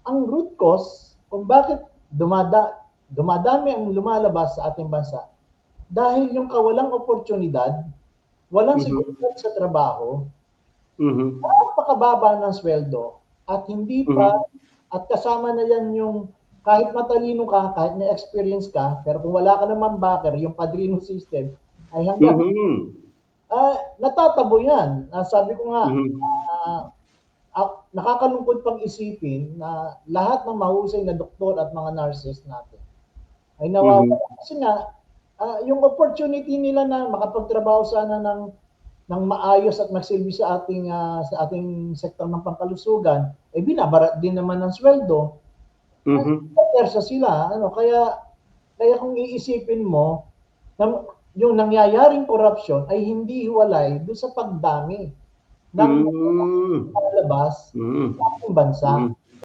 ang root cause kung bakit dumadami ang lumalabas sa ating bansa dahil yung kawalang oportunidad, walang seguridad sa trabaho, napakababa ng sweldo at hindi pa at kasama na yan yung kahit matalino ka, kahit may experience ka, pero kung wala ka naman backer, yung padrino system, ay hanggang natatabo yan. Sabi ko nga, nakakalungkot pang isipin na lahat ng mahusay na doktor at mga nurses natin ay nawawala. Kasi nga, yung opportunity nila na makapagtrabaho sana ng maayos at magsilbi sa ating sektor ng pangkalusugan, eh binabarat din naman ng sweldo. Persa sila, kaya kung iisipin mo, yung nangyayaring korupsyon ay hindi hiwalay doon sa pagdami ng palabas sa ating bansa.